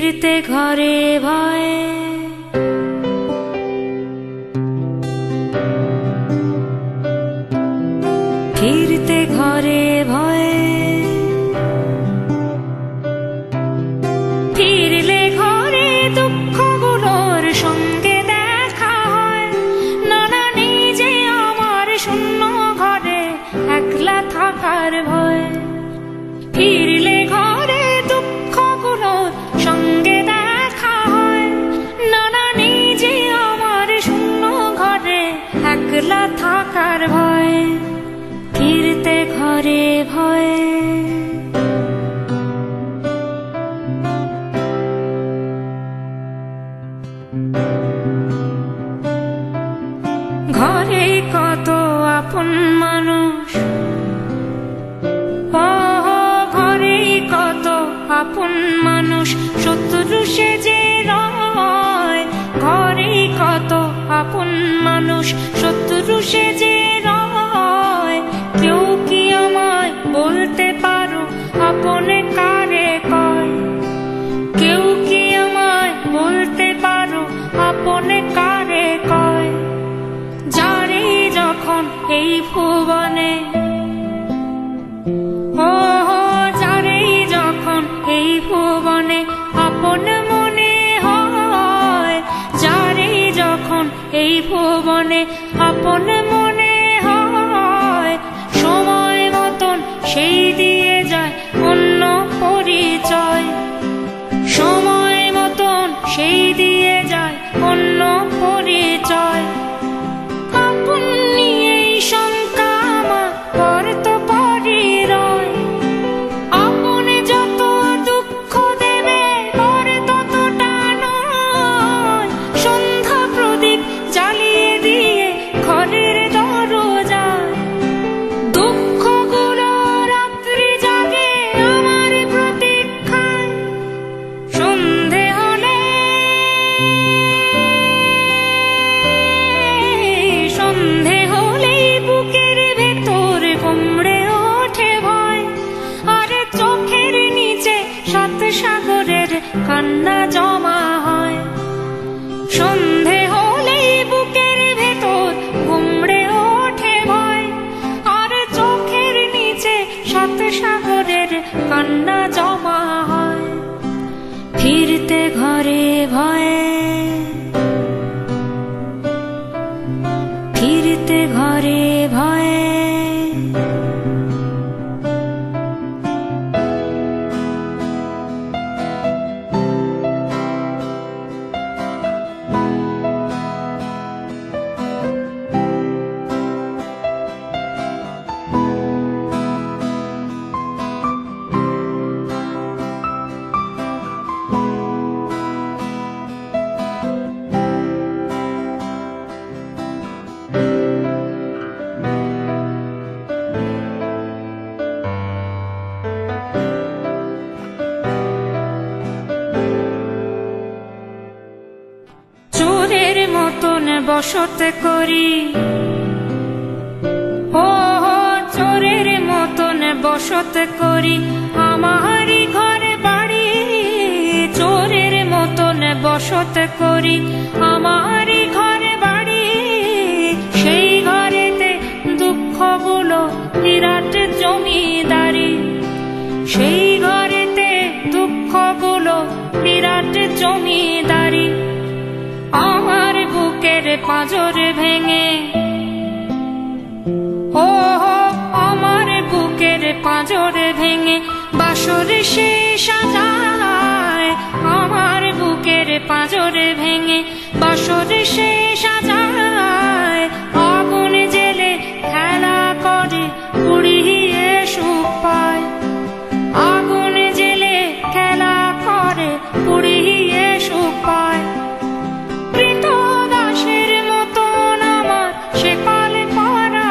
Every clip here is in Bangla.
ফিরতে ঘরে ভয়ে ফিরতে ঘরে ভয়ে ফিরলে ঘরে দুঃখগুলোর সঙ্গে দেখা হয়। নানা নিজে আমার শূন্য ঘরে একলা থাকার ভয়। ফিরলে ঘরে দুঃখগুলোর সঙ্গে দেখা হয়। নানা নিজে আমার শূন্য ঘরে একলা থাকার ভয়। ফিরতে ঘরে ভয়ে ঘরে কত আপন মানুষ, ঘরে কত আপন মানুষ শত্রু সেজে রয়। ঘরে কত আপন মানুষ শত্রু সেজে রয়। কেউ কি আমায় বলতে পারো আপনে কারে কয়? কেউ কি আমায় বলতে পারো আপনে কারে কয়? যারে যখন এই ভুবনে যারে যখন এই ভুবনে আপন মনে হয়। যারে যখন এই ভুবনে আপন মনে হয়। সময় মতন সেই দিয়ে যায় অন্য পরিচয়। সময় মতন সেই দিয়ে যায় অন্য পরিচয়। আপন নিয়েই শঙ্কা আমার পর তো পরিরয়। আপনে যত দুঃখ দেবে পর ততটা নয়। সন্ধ্যা প্রদীপ জ্বালিয়ে দিয়ে ঘরের দরজায় দুঃখগুলো রাত্রি জাগে আমার প্রতীক্ষায়। সন্ধে হলে সন্ধে হলেই বুকের ভেতর কুমড়ে ওঠে ভয়। আর চোখের নিচে সাত সাগরের কান্না জমা হয়। সন্ধে হলেই বুকের ভেতর কুমড়ে ওঠে ভয়। আর চোখের নিচে সাত সাগরের কান্না জমা হয়। ফিরতে ঘরে ভয়ে ফিরতে ঘরে ভয়ে চোরের মতন বসত করি। চোরের মতন বসত করি আমারই ঘরে বাড়ি। চোরের মতন বসত করি আমারই ঘরে বাড়ি। সেই ঘরেতে দুঃখগুলো বিরাট জমিদারি। সেই ঘরেতে দুঃখগুলো বিরাট জমিদারি। আমার বুকের পাঁজর ভেঙে আমার বুকের পাঁজর ভেঙে বাসর সে সাজায়। আমার বুকের পাঁজর ভেঙে বাসর সে সাজায়। আগুন জেলে খেলা করে পুড়িয়ে সুখ পায়। আগুন জেলে খেলা করে পুড়িয়ে সুখ পায়। দাসের মতন আমার সেকালে পরা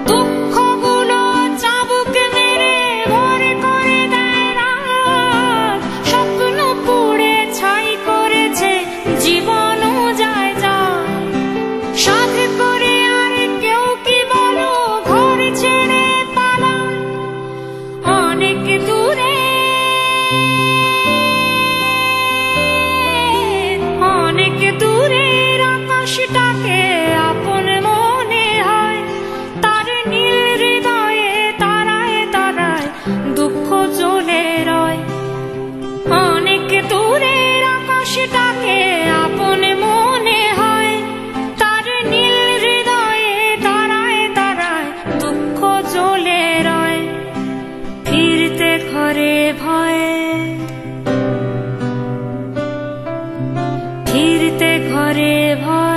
দুঃখগুলো চাবুক মেরে ভর করে দেয় রাত। স্বপ্ন পুড়ে ছাই করেছে জীবন আকাশটাকে আপন মনে হয়, তার নীল হৃদয়ে তারায় তারায় দুঃখ জ্বলে রয়। অনেক দূরের আকাশটাকে আপন মনে হয়, তার নীল হৃদয়ে তারায় তারায় দুঃখ জ্বলে রয়। ফিরতে ঘরে ভয়ে, ফিরতে ঘরে ভয়।